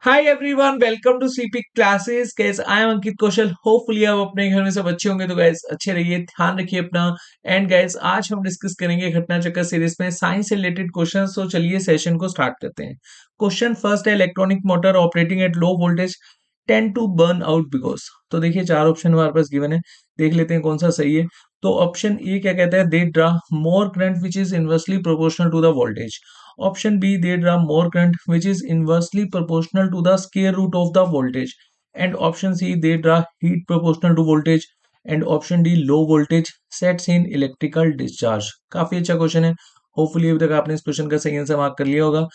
Hi everyone, welcome to CP classes. Guys, I am Ankit Kaushal. Hopefully आप अपने घर में सब अच्छे होंगे। तो गाइस अच्छे रहिए, ध्यान रखिए अपना। एंड गाइस, आज हम डिस्कस करेंगे घटना चक्कर सीरीज में साइंस से रिलेटेड क्वेश्चंस। तो चलिए सेशन को स्टार्ट करते हैं। क्वेश्चन फर्स्ट है, electronic motor operating at low voltage tend to burn out because. तो देखिए चार ऑप्शन हमारे पास गिवन है, देख लेते हैं कौन सा सही है। तो ऑप्शन ए क्या कहता है, they draw more current which is inversely proportional to the voltage. Option B, they draw more current which is inversely proportional to the square root of the voltage. And option C, they draw heat proportional to voltage. And option D, low voltage sets in electrical discharge. काफी अच्छा question है। Hopefully अभी तक आपने इस question का सही answer mark कर लिया होगा।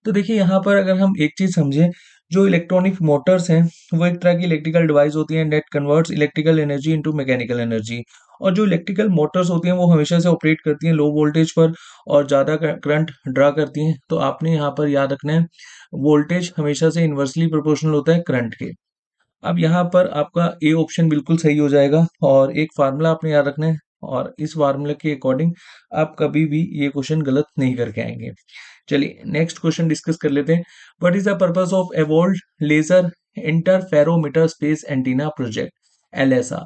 तो देखिए यहाँ पर अगर हम एक चीज समझें, जो इलेक्ट्रॉनिक मोटर्स हैं वो एक तरह की इलेक्ट्रिकल डिवाइस होती है that converts electrical energy into mechanical energy. और जो इलेक्ट्रिकल मोटर्स होती हैं वो हमेशा से ऑपरेट करती हैं लो वोल्टेज पर और ज़्यादा करंट ड्रा करती हैं। तो आपने यहाँ पर याद रखना है, वोल्टेज हमेशा से इन्वर्सली प्रोपोर्शनल होता है करंट के। अब यहाँ पर आपका ए ऑप्शन बिल्कुल सही हो जाएगा और एक फार्मूला आपने याद रखना है, और इस फार्मूला के अकॉर्डिंग आप कभी भी ये क्वेश्चन गलत नहीं करके आएंगे। चलिए नेक्स्ट क्वेश्चन डिस्कस कर लेते हैं। What is the purpose of evolve laser interferometer space antenna project, eLISA.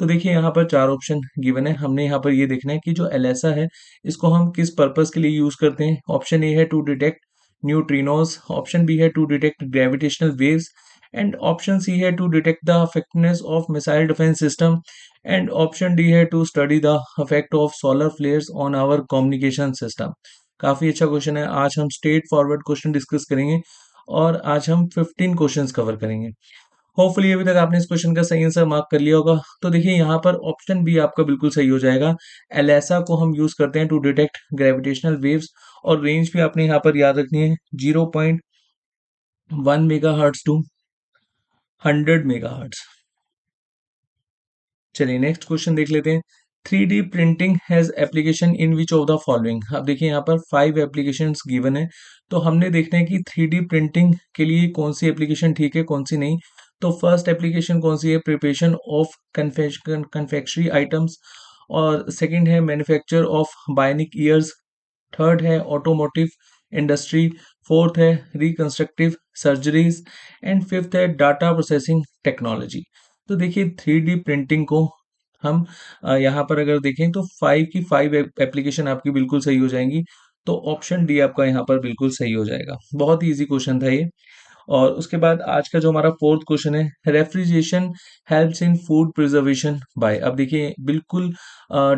तो देखिए यहाँ पर चार ऑप्शन गिवन है, हमने यहाँ पर ये देखना है कि जो एलएसआ है इसको हम किस पर्पस के लिए यूज करते हैं। ऑप्शन ए है to detect neutrinos, option B है to detect gravitational waves, and option C है to detect the effectiveness of missile defence system, and option D है to study the effect of solar flares on our communication system. काफी अच्छा question है। आज हम straight forward question discuss करेंगे और आज हम 15 क्वेश्चंस कवर करेंगे। होपफुली अभी तक आपने इस क्वेश्चन का सही आंसर मार्क कर लिया होगा। तो देखिए यहाँ पर ऑप्शन बी आपका बिल्कुल सही हो जाएगा। एलएसआ को हम यूज करते हैं टू डिटेक्ट ग्रेविटेशनल वेव्स, और रेंज भी आपने यहाँ पर याद रखनी है 0.1 mega hertz to 100 mega hertz. चलिए नेक्स्ट क्वेश्चन देख लेते हैं। 3D printing has application in which of the following. अब देखिए यहाँ पर 5 एप्लीकेशंस गिवन है, तो हमने देखना है कि 3D प्रिंटिंग के लिए कौन सी एप्लीकेशन ठीक है कौन सी नहीं। तो फर्स्ट एप्लीकेशन कौन सी है, प्रिपरेशन ऑफ कन्फेक्शनरी आइटम्स, और सेकंड है manufacture of bionic years, third है ऑटोमोटिव इंडस्ट्री, फोर्थ है रिकंस्ट्रक्टिव सर्जरीज, एंड फिफ्थ है डाटा प्रोसेसिंग टेक्नोलॉजी। तो देखिए 3D प्रिंटिंग को हम यहाँ पर अगर देखें तो 5 की 5 एप्लीकेशन आपकी बिल्कुल सही हो जाएंगी। तो ऑप्शन डी आपका यहाँ पर बिल्कुल सही हो जाएगा। बहुत ही इजी क्वेश्चन था ये। और उसके बाद आज का जो हमारा फोर्थ क्वेश्चन है, refrigeration helps in food preservation by. अब देखिए बिल्कुल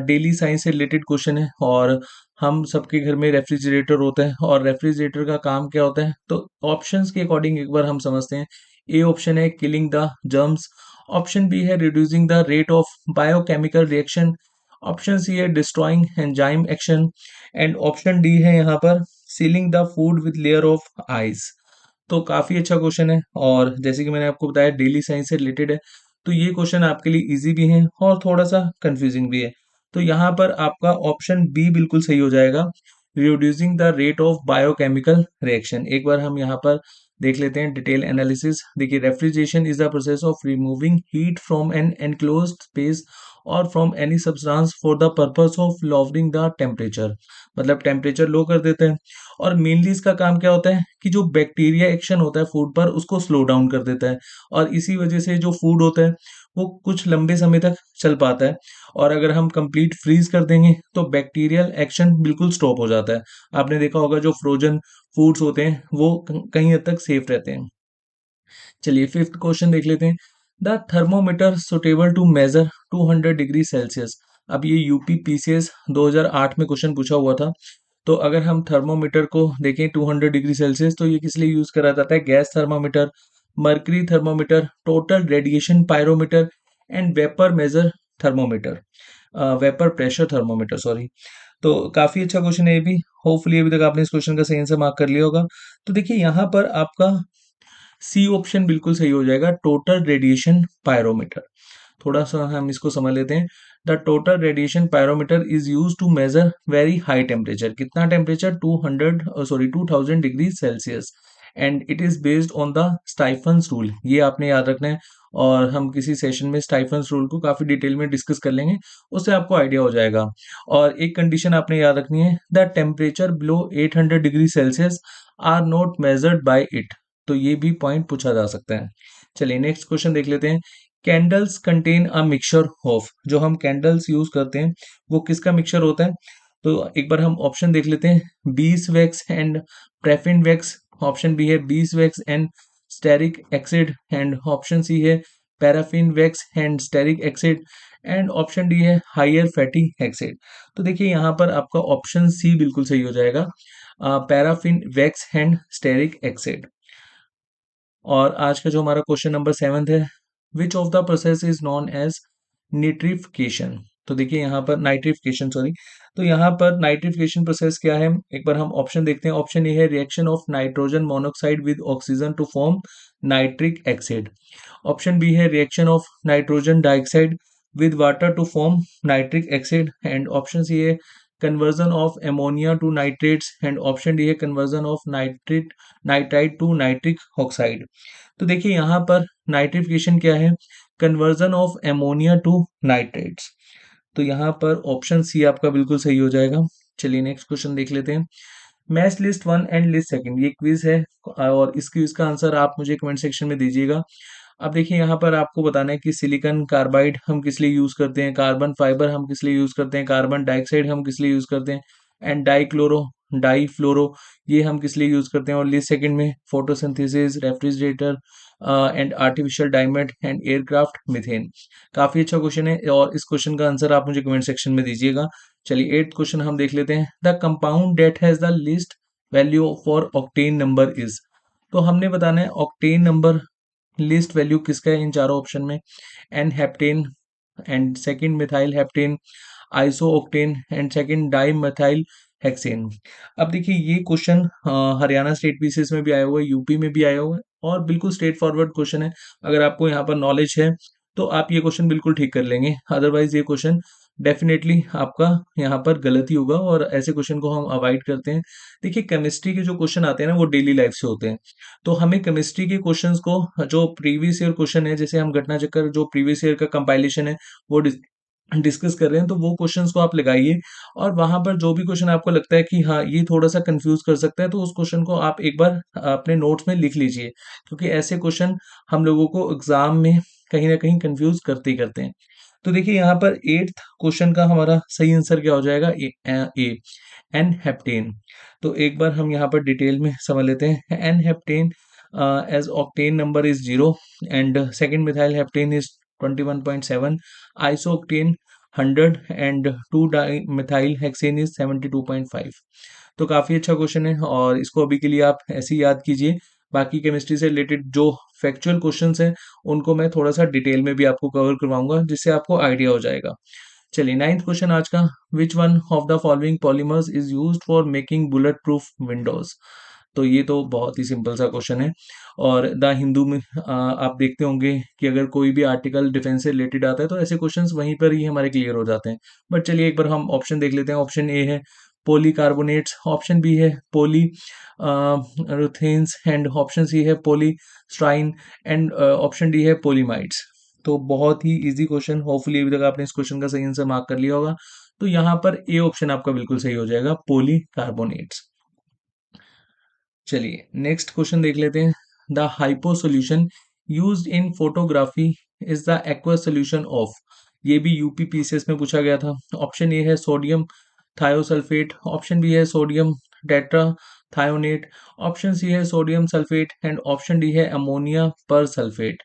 डेली साइंस से रिलेटेड क्वेश्चन है, और हम सबके घर में रेफ्रिजरेटर होता है, और रेफ्रिजरेटर का काम क्या होता है तो ऑप्शंस के अकॉर्डिंग एक बार हम समझते हैं। ए ऑप्शन है killing the germs, option B है reducing the rate of biochemical reaction, option C है destroying enzyme action, and option D है यहाँ पर sealing the food with layer of ice. तो काफी अच्छा क्वेश्चन है, और जैसे कि मैंने आपको बताया डेली साइंस से रिलेटेड है, तो ये क्वेश्चन आपके लिए इजी भी है और थोड़ा सा कंफ्यूजिंग भी है। तो यहाँ पर आपका ऑप्शन बी बिल्कुल सही हो जाएगा, reducing the rate of biochemical reaction. एक बार हम यहाँ पर देख लेते हैं डिटेल एनालिसिस। देखिए refrigeration is the process of removing heat from an enclosed space और from any substance for the purpose of lowering the temperature, मतलब टेम्परेचर लो कर देते हैं। और मेनली इसका काम क्या होता है कि जो बैक्टीरिया एक्शन होता है फूड पर उसको स्लो डाउन कर देता है, और इसी वजह से जो फूड होता है वो कुछ लंबे समय तक चल पाता है। और अगर हम कंप्लीट फ्रीज कर देंगे तो बैक्टीरियल एक्शन बिल्कुल स्टॉप हो जाता है। आपने देखा होगा जो फ्रोजन फूड्स होते हैं वो कहीं हद तक सेफ रहते हैं। चलिए फिफ्थ क्वेश्चन देख लेते हैं। The thermometer suitable to measure 200 degree Celsius. अब ये यूपी पीसीएस 2008 में क्वेश्चन पूछा हुआ था। तो अगर हम थर्मोमीटर को देखें 200 डिग्री सेल्सियस, तो ये किस लिए यूज करा जाता है, gas thermometer, mercury thermometer, total radiation pyrometer, and vapour measure thermometer, vapour pressure thermometer sorry. तो काफी अच्छा क्वेश्चन है ये भी। होपफुली अभी तक आपने इस क्वेश्चन का सही आंसर मार्क कर लिया होगा। तो देखिए यहाँ पर आपका सी ऑप्शन बिल्कुल सही हो जाएगा, टोटल रेडिएशन पायरोमीटर। थोड़ा सा हम इसको समझ लेते हैं। The total radiation pyrometer is use to measure very high temperature. कितना temperature, 2000 degree Celsius, and it is based on the Stefan's rule. ये आपने याद रखना है, और हम किसी सेशन में स्टाइफन्स रूल को काफी डिटेल में डिस्कस कर लेंगे, उससे आपको आइडिया हो जाएगा। और एक कंडीशन आपने याद रखनी है, the temperature below 800 degree Celsius are not measured by it. तो ये भी पॉइंट पूछा जा सकता है। चलिए नेक्स्ट क्वेश्चन देख लेते हैं। Candles contain a mixture of, जो हम कैंडल्स यूज करते हैं वो किसका मिक्सचर होता है? तो एक बार हम ऑप्शन देख लेते हैं। Beeswax and paraffin wax, option B है beeswax and stearic acid, and option C है paraffin wax and stearic acid, and option D है हायर फैटी एसिड। तो देखिए यहाँ पर आपका ऑप्शन सी बिल्कुल सही हो जाएगा, paraffin wax and stearic acid. और आज का जो हमारा क्वेश्चन नंबर 7 है, which of the process is known as nitrification. तो देखिए यहाँ पर नाइट्रिफिकेशन, सॉरी। तो यहाँ पर नाइट्रिफिकेशन प्रोसेस क्या है, एक बार हम ऑप्शन देखते हैं। ऑप्शन ए है reaction of nitrogen monoxide with oxygen to form nitric acid. Option B है reaction of nitrogen dioxide with water to form nitric acid, and option C है conversion of ammonia to nitrates, and option D है conversion of nitrite to nitric oxide। तो देखिए यहाँ पर nitrification क्या है, conversion of ammonia to nitrates. तो यहाँ पर ऑप्शन सी आपका बिल्कुल सही हो जाएगा। चलिए नेक्स्ट क्वेश्चन देख लेते हैं। Match list 1 and list second, ये क्विज है और इस क्विज का आंसर आप मुझे कमेंट सेक्शन में दीजिएगा। अब देखिए यहाँ पर आपको बताना है कि सिलिकॉन कार्बाइड हम किस लिए यूज करते हैं, कार्बन फाइबर हम किस लिए यूज करते हैं, कार्बन डाइऑक्साइड हम किस लिए यूज करते हैं, एंड डाई फ्लोरो ये हम किस लिए यूज करते हैं। और लिस्ट सेकंड में photosynthesis, refrigerator and artificial diamond and aircraft methane. काफी अच्छा क्वेश्चन है और इस क्वेश्चन का आंसर आप मुझे कमेंट सेक्शन में दीजिएगा। चलिए 8th क्वेश्चन हम देख लेते हैं। The compound that has the least value for octane number is. तो हमने बताना है ऑक्टेन नंबर लिस्ट वैल्यू किसका है इन चारों ऑप्शन में। N heptane, and second methyl heptane, iso octane, and second di methyl hexane. अब देखिए ये क्वेश्चन हरियाणा स्टेट पीसीएस में भी आया हुआ है, यूपी में भी आया हुआ है और बिल्कुल स्ट्रेट फॉरवर्ड क्वेश्चन है। अगर आपको यहाँ पर नॉलेज है तो आप ये क्वेश्चन बिल्कुल ठीक कर लेंगे, अदरवाइज ये क्वेश्चन डेफिनेटली आपका यहाँ पर गलत ही होगा और ऐसे क्वेश्चन को हम अवॉइड करते हैं। देखिए केमिस्ट्री के जो क्वेश्चन आते हैं ना वो डेली लाइफ से होते हैं, तो हमें केमिस्ट्री के क्वेश्चंस को जो प्रीवियस ईयर क्वेश्चन है, जैसे हम घटना चक्कर जो प्रीवियस ईयर का कंपाइलेशन है वो डिस्कस कर रहे हैं, तो वो क्वेश्चंस को आप लगाइए और वहां पर जो भी क्वेश्चन आपको लगता है कि हाँ ये थोड़ा सा कंफ्यूज कर सकता है तो उस क्वेश्चन को आप एक बार अपने नोट्स में लिख लीजिए, क्योंकि ऐसे क्वेश्चन हम लोगों को एग्जाम में कहीं ना कहीं कंफ्यूज करते ही करते हैं। तो देखिए यहाँ पर 8th क्वेश्चन का हमारा सही आंसर क्या हो जाएगा, ए एन हेप्टेन। तो एक बार हम यहाँ पर डिटेल में समझ लेते हैं। N heptane as octane number is 0, and second methyl heptane is 21.7, iso octane 100, and 2 di methyl hexane is 72.5। तो काफी अच्छा क्वेश्चन है और इसको अभी के लिए आप ऐसे ही याद कीजिए। बाकी केमिस्ट्री से रिलेटेड जो फैक्चुअल क्वेश्चंस हैं उनको मैं थोड़ा सा डिटेल में भी आपको कवर करवाऊंगा जिससे आपको आइडिया हो जाएगा। चलिए 9th क्वेश्चन आज का। विच one of the following polymers is used for making bullet proof Windows. तो ये तो बहुत ही सिंपल सा क्वेश्चन है और द हिंदू में आप देखते होंगे कि अगर कोई भी आर्टिकल डिफेंस से रिलेटेड आता है तो ऐसे क्वेश्चंस वहीं पर ही हमारे क्लियर हो जाते हैं। बट चलिए एक बार हम ऑप्शन देख लेते हैं। ऑप्शन ए है पॉलीकार्बोनेट्स, ऑप्शन बी है पॉली रुथेन्स, एंड ऑप्शन सी है पॉलीस्ट्राइन, एंड ऑप्शन डी है पॉलीमाइड्स। तो बहुत ही इजी क्वेश्चन, होपफुली अभी तक आपने इस क्वेश्चन का सही आंसर मार्क कर लिया होगा। तो यहाँ पर ए ऑप्शन आपका बिल्कुल सही हो जाएगा, पॉलीकार्बोनेट्स। चलिए नेक्स्ट क्वेश्चन देख लेते हैं। The hypo solution used in photography is the aqueous solution of. ये भी यूपी पीसीएस में पूछा गया था। ऑप्शन ए है सोडियम थायोसल्फेट, ऑप्शन बी है सोडियम टेट्रा थायोनेट, ऑप्शन सी है sodium sulphate, and option D है अमोनिया पर सल्फेट।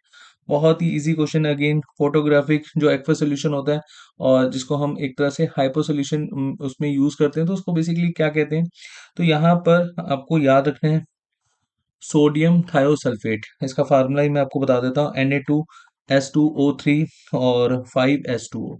बहुत ही इजी क्वेश्चन है, अगेन फोटोग्राफिक जो एक्वस सोल्यूशन होता है और जिसको हम एक तरह से हाइपो सोल्यूशन उसमें यूज करते हैं, तो उसको बेसिकली क्या कहते हैं। तो यहाँ पर आपको याद रखना है सोडियम थायोसल्फेट। इसका फार्मूला ही मैं आपको बता देता हूँ, Na2S2O3 और 5S2O।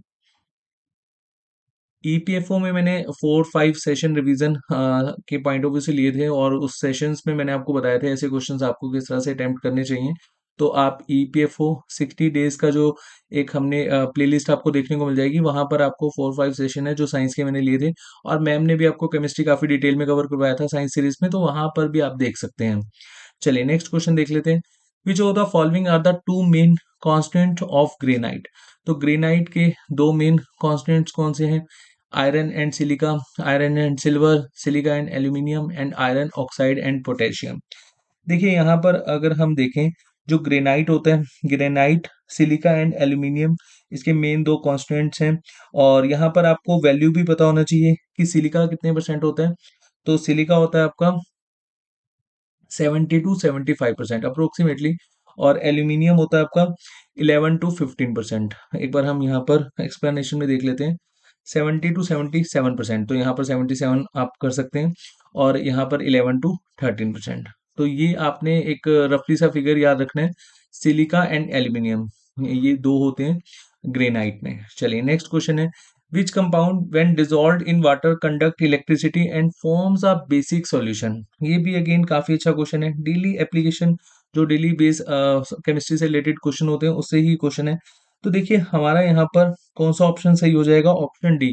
ईपीएफओ में मैंने 4-5 सेशन रिवीजन के पॉइंट ऑफ व्यू से लिए थे और उस सेशंस में मैंने आपको बताया था ऐसे क्वेश्चंस आपको किस तरह से अटेम्प्ट करने चाहिए। तो आप ईपीएफओ 60 डेज का जो एक हमने प्लेलिस्ट आपको देखने को मिल जाएगी, वहां पर आपको 4-5 सेशन है जो साइंस के मैंने लिए थे और मैम ने भी आपको केमिस्ट्री काफी डिटेल में कवर करवाया था साइंस सीरीज में, तो वहां पर भी आप देख सकते हैं। चलिए नेक्स्ट क्वेश्चन देख लेते हैं। Which of the following are the two main constant of granite. तो ग्रेनाइट के दो मेन कांस्टेंट्स कौन से हैं? Iron and silica, iron and silver, silica and aluminium, and iron oxide and potassium. देखिए यहाँ पर अगर हम देखें, जो ग्रेनाइट होता है, ग्रेनाइट, सिलिका एंड एल्यूमिनियम, इसके मेन दो कॉन्स्टेंट्स हैं। और यहाँ पर आपको वैल्यू भी पता होना चाहिए कि सिलिका कितने परसेंट होता है। तो सिलिका होता है आपका 70 to 75% अप्रोक्सीमेटली, और एल्यूमिनियम होता है आपका 11 to 15%। एक बार हम यहाँ पर एक्सप्लेनेशन में देख लेते हैं। 70 to 77%, तो यहाँ पर 77 आप कर सकते हैं, और यहाँ पर 11 to 13%। तो ये आपने एक रफली सा फिगर याद रखना है। सिलिका एंड एल्यूमिनियम, ये दो होते हैं ग्रेनाइट में। चलिए नेक्स्ट क्वेश्चन है, which compound when dissolved in water conduct electricity and forms a basic solution। ये भी अगेन काफी अच्छा क्वेश्चन है, डेली एप्लीकेशन, जो डेली बेस केमिस्ट्री से रिलेटेड क्वेश्चन होते हैं उससे ही क्वेश्चन है। तो देखिए हमारा यहाँ पर कौन सा ऑप्शन सही हो जाएगा, ऑप्शन डी,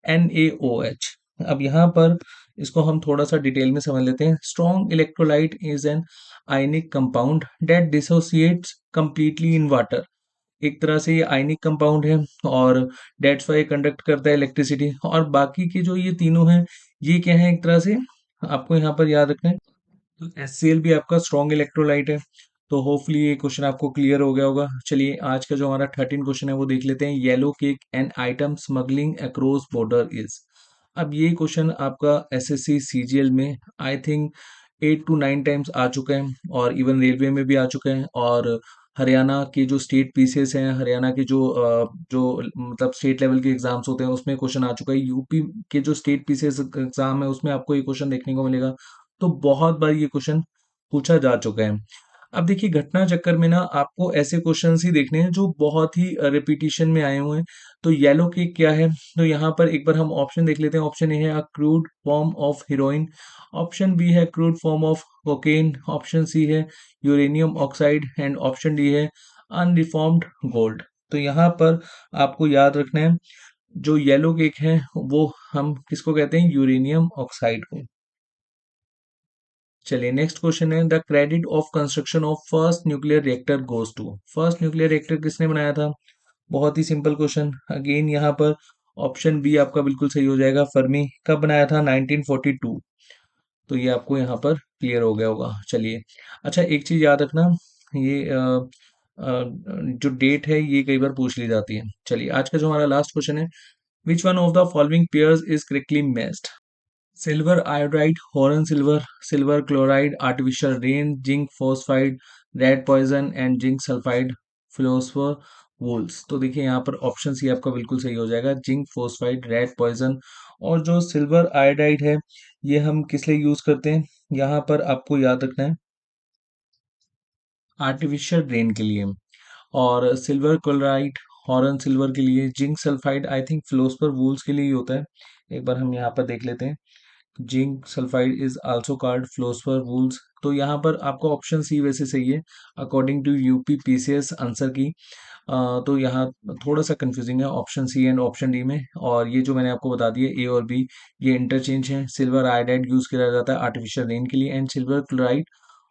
NaOH। अब यहाँ पर इसको हम थोड़ा सा डिटेल में समझ लेते हैं। Strong electrolyte is an ionic compound that dissociates completely in water. एक तरह से ये आयनिक कंपाउंड है, और डेट्स वाई कंडक्ट करता है इलेक्ट्रिसिटी। और बाकी के जो ये तीनों हैं, ये क्या है, एक तरह से आपको यहाँ पर याद रखना है। तो HCl भी आपका स्ट्रॉन्ग इलेक्ट्रोलाइट है। तो होपफुली ये क्वेश्चन आपको क्लियर हो गया होगा। चलिए आज का जो हमारा 13 क्वेश्चन है वो देख लेते हैं। Yellow cake an item smuggling across border is. अब ये क्वेश्चन आपका SSC CGL में आई थिंक 8 to 9 टाइम्स आ चुका है, और इवन रेलवे में भी आ चुका है। और हरियाणा के जो स्टेट पीसीएस हैं, हरियाणा के जो मतलब स्टेट लेवल के एग्जाम्स होते हैं उसमें क्वेश्चन आ चुका है। यूपी के जो स्टेट पीसीएस एग्जाम है उसमें आपको ये क्वेश्चन देखने को मिलेगा। तो बहुत बार ये क्वेश्चन पूछा जा चुका है। अब देखिए घटना चक्कर में ना आपको ऐसे क्वेश्चंस ही देखने हैं जो बहुत ही रिपीटिशन में आए हुए हैं। तो येलो केक क्या है, तो यहाँ पर एक बार हम ऑप्शन देख लेते हैं। ऑप्शन ए है a crude form of heroin, option B है crude form of cocaine, option C है uranium oxide, and option D है अनरिफॉर्म्ड गोल्ड। तो यहाँ पर आपको याद रखना है, जो येलो केक है वो हम किसको कहते हैं, यूरेनियम ऑक्साइड को। चलिए नेक्स्ट क्वेश्चन है, the credit of construction of first nuclear reactor goes to. First nuclear reactor किसने बनाया था, बहुत ही सिंपल क्वेश्चन। अगेन यहाँ पर ऑप्शन बी आपका बिल्कुल सही हो जाएगा, फर्मी। कब बनाया था, 1942। तो ये आपको यहाँ पर क्लियर हो गया होगा। चलिए, अच्छा एक चीज याद रखना, ये जो डेट है ये कई बार पूछ ली जाती है। चलिए आज का जो हमारा लास्ट क्वेश्चन है, which one of the following pairs is correctly matched. Silver iodide, horn silver, silver chloride, artificial rain, zinc phosphide, red poison, and zinc sulphide, philosopher wools. तो देखिए यहाँ पर ऑप्शन सी आपका बिल्कुल सही हो जाएगा, जिंक फोस्फाइड, रेड पॉइजन। और जो सिल्वर आयोडाइड है ये हम किस लिए यूज करते हैं, यहाँ पर आपको याद रखना है, आर्टिफिशियल रेन के लिए। और सिल्वर क्लोराइड हॉर्न सिल्वर के लिए, zinc sulphide I think philosopher wools के लिए ही होता है। एक बार हम यहाँ पर देख लेते हैं, zinc sulphide is also called philosopher wools. तो यहाँ पर आपका ऑप्शन सी वैसे सही है according to UP PCS answer key. तो यहाँ थोड़ा सा कंफ्यूजिंग है option C and option D में। और ये जो मैंने आपको बता दिया ए और बी, ये इंटरचेंज है। सिल्वर आयोडाइड यूज किया जाता है आर्टिफिशियल रेन के लिए, and silver chloride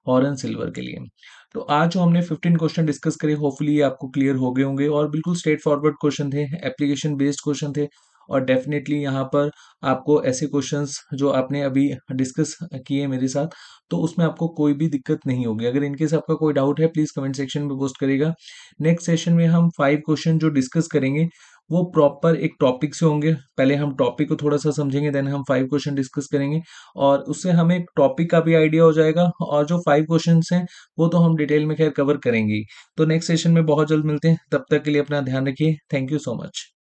horn silver के लिए। तो आज जो हमने 15 क्वेश्चन डिस्कस करे, होपफुली आपको क्लियर हो गए होंगे, और बिल्कुल स्ट्रेट फॉरवर्ड क्वेश्चन थे, एप्लीकेशन बेस्ड क्वेश्चन थे। और डेफिनेटली यहाँ पर आपको ऐसे क्वेश्चंस जो आपने अभी डिस्कस किए मेरे साथ, तो उसमें आपको कोई भी दिक्कत नहीं होगी। अगर इनकेस आपका कोई डाउट है प्लीज कमेंट सेक्शन में पोस्ट करेगा। नेक्स्ट सेशन में हम 5 क्वेश्चन जो डिस्कस करेंगे वो प्रॉपर एक टॉपिक से होंगे। पहले हम टॉपिक को थोड़ा सा समझेंगे, देन हम 5 क्वेश्चन डिस्कस करेंगे, और उससे हमें एक टॉपिक का भी आइडिया हो जाएगा। और जो 5 क्वेश्चन हैं वो तो हम डिटेल में खैर कवर करेंगे ही। तो नेक्स्ट सेशन में बहुत जल्द मिलते हैं, तब तक के लिए अपना ध्यान रखिए। Thank you so much.